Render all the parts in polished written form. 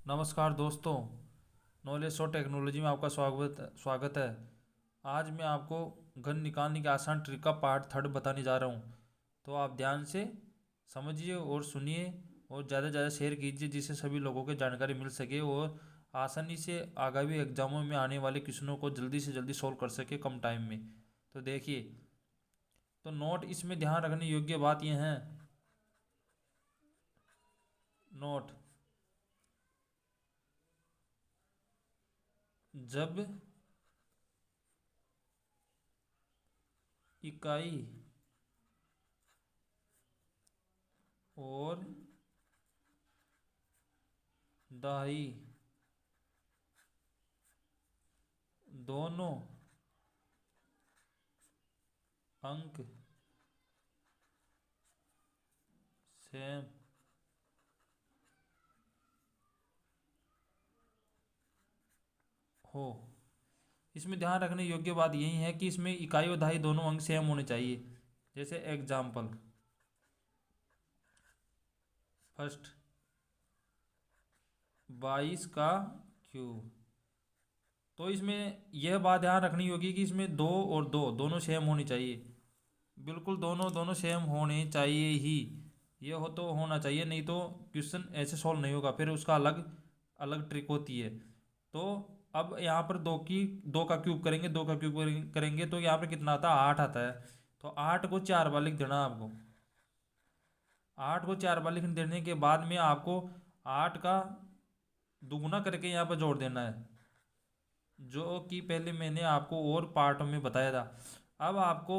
नमस्कार दोस्तों। नॉलेज और टेक्नोलॉजी में आपका स्वागत स्वागत है। आज मैं आपको घन निकालने के आसान ट्रिक का पार्ट थर्ड बताने जा रहा हूँ। तो आप ध्यान से समझिए और सुनिए और ज़्यादा से ज़्यादा शेयर कीजिए, जिससे सभी लोगों को जानकारी मिल सके और आसानी से आगामी एग्जामों में आने वाले क्वेश्चनों को जल्दी से जल्दी सॉल्व कर सके कम टाइम में। तो देखिए, तो नोट इसमें ध्यान रखने योग्य बात यह है। नोट, जब इकाई और दहाई दोनों अंक सेम हो, इसमें ध्यान रखने योग्य बात यही है कि इसमें इकाई और दहाई दोनों अंक सेम होने चाहिए। जैसे एग्जाम्पल फर्स्ट, 22 का क्यूब। तो इसमें यह बात ध्यान रखनी होगी कि इसमें दो और दो दोनों सेम होनी चाहिए। बिल्कुल दोनों दोनों सेम होने चाहिए ही। ये हो तो होना चाहिए, नहीं तो क्वेश्चन ऐसे सॉल्व नहीं होगा, फिर उसका अलग अलग ट्रिक होती है। तो अब यहाँ पर दो का क्यूब करेंगे, दो का क्यूब करेंगे तो यहाँ पर कितना आता है? 8 आता है। तो 8 को 4 बार लिख देना आपको। 8 को 4 बार लिख देने के बाद में आपको 8 का दुगुना करके यहाँ पर जोड़ देना है, जो कि पहले मैंने आपको और पार्ट में बताया था। अब आपको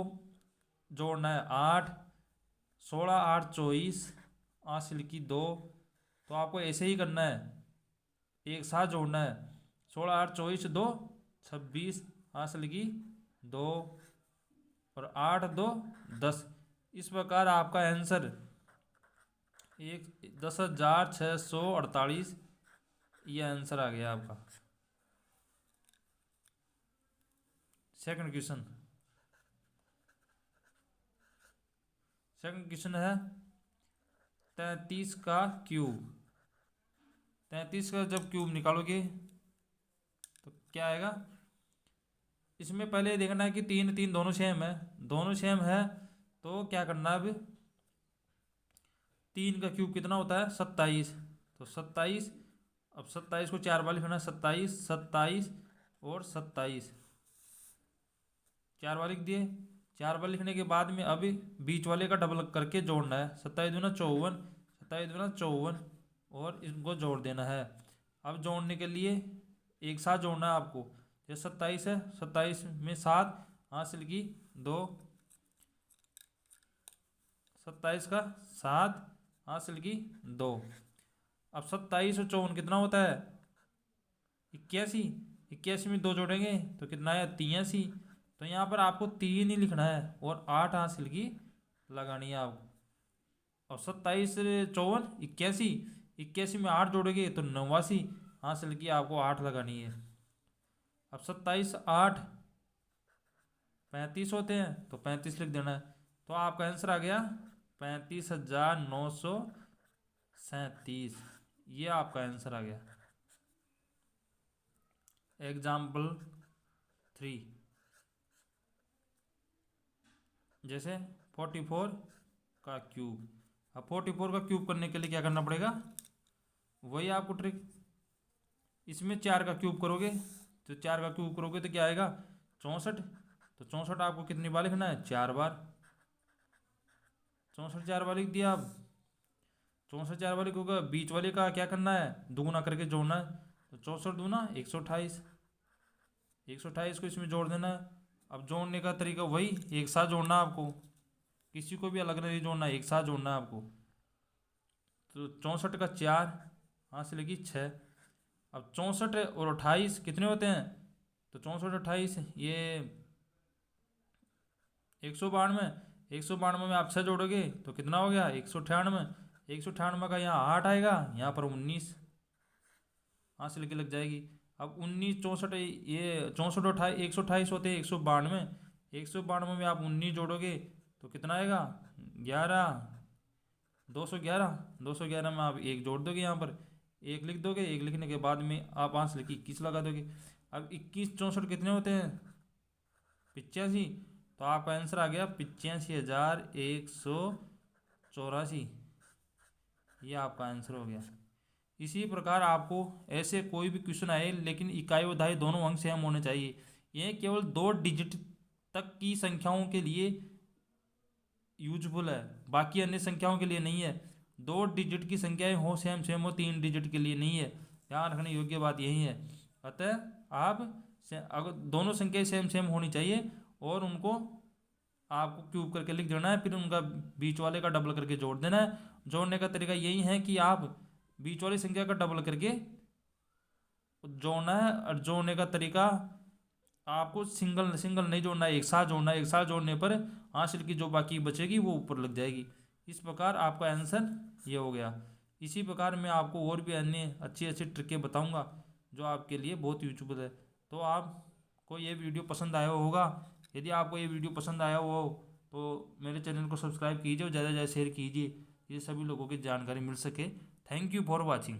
जोड़ना है 8, 16 8 24, हासिल की 2। तो आपको ऐसे ही करना है, एक साथ जोड़ना है। 16 8 24 2 26, हासिल की 2 और 8 2 10। इस प्रकार आपका आंसर 10,648, ये आंसर आ गया आपका। सेकंड क्वेश्चन, सेकंड क्वेश्चन है 33 का क्यूब। 33 का जब क्यूब निकालोगे तो क्या आएगा? इसमें पहले देखना है कि 3 3 दोनों सेम है। दोनों सेम है तो क्या करना है? अब 3 का क्यूब कितना होता है? 27। तो 27, अब 27 को 4 बार लिखना है। 27 27 और 27, 4 बार लिख दिए। 4 बार लिखने के बाद में अभी बीच वाले का डबल करके जोड़ना है। 27 दूना 54, 27 दूना 54 और इनको जोड़ देना है। अब जोड़ने के लिए एक साथ जोड़ना है आपको। जैसे 27 है, 27 में 7, हासिल की 2, 27 का 7, हासिल की 2। अब 27 और 54 कितना होता है? 81। 81 में 2 जोड़ेंगे तो कितना है? 83। तो यहाँ पर आपको 3 ही लिखना है और 8 हासिल की लगानी है आपको। और 27 54 81, 81 में 8 जोड़ोगे तो 89, हासिल की आपको 8 लगानी है। अब 27 8 35 होते हैं तो 35 लिख देना है। तो आपका आंसर आ गया 35,937। ये आपका आंसर आ गया। एग्जाम्पल 3, जैसे 44 का क्यूब। अब 44 का क्यूब करने के लिए क्या करना पड़ेगा? वही आपको ट्रिक। इसमें 4 का क्यूब करोगे तो 4 का क्यूब करोगे तो क्या आएगा? 64। तो 64 आपको कितनी बार लिखना है? 4 बार। 64 4 बार लिख दिया। आप 64 4 बार लिखोगे, बीच वाले का क्या करना है? दुगुना करके जोड़ना है। तो 64 दूना 128, 128 को इसमें जोड़ देना है। अब जोड़ने का तरीका वही, एक साथ जोड़ना है आपको, किसी को भी अलग नहीं जोड़ना, एक साथ जोड़ना है आपको। तो 64 का 4, हासिल की 6। अब 64 और 28 कितने होते हैं? तो 64 28 ये 192। 192 में आप 6 जोड़ोगे तो कितना हो गया? 198। 198 का यहाँ 8 आएगा, यहाँ पर 19, हासिल की लग जाएगी। अब 19 64, ये 64 28 128 होते हैं 192। 192 में आप 19 जोड़ोगे तो कितना आएगा? 11। 211। 211 में आप एक जोड़ दोगे यहाँ पर, 1 लिख दोगे, 1 लिखने के बाद में आप आंसर लिख 21 लगा दोगे। अब 21 64 कितने होते हैं? 85। तो आपका आंसर आ गया 85,184। ये आपका आंसर हो गया। इसी प्रकार आपको ऐसे कोई भी क्वेश्चन आए लेकिन इकाई व दहाई दोनों अंक सेम होने चाहिए। ये केवल 2 डिजिट तक की संख्याओं के लिए यूजफुल है, बाकी अन्य संख्याओं के लिए नहीं है। 2 डिजिट की संख्याएं हो सेम सेम हो, 3 डिजिट के लिए नहीं है। ध्यान रखने योग्य बात यही है। अतः आप अगर दोनों संख्याएं सेम सेम होनी चाहिए और उनको आपको क्यूब करके लिख देना है, फिर उनका बीच वाले का डबल करके जोड़ देना है। जोड़ने का तरीका यही है कि आप बीच वाली संख्या का डबल करके जोड़ना है, और जोड़ने का तरीका आपको सिंगल सिंगल नहीं जोड़ना है, एक साथ जोड़ना है। एक साथ जोड़ने पर हासिल की जो बाकी बचेगी वो ऊपर लग जाएगी। इस प्रकार आपका आंसर ये हो गया। इसी प्रकार मैं आपको और भी अन्य अच्छी अच्छी ट्रिकें बताऊंगा जो आपके लिए बहुत यूजफुल है। तो आपको ये वीडियो पसंद आया होगा। यदि आपको ये वीडियो पसंद आया हो तो मेरे चैनल को सब्सक्राइब कीजिए और ज़्यादा से ज़्यादा शेयर कीजिए, ये सभी लोगों की जानकारी मिल सके। Thank you for watching.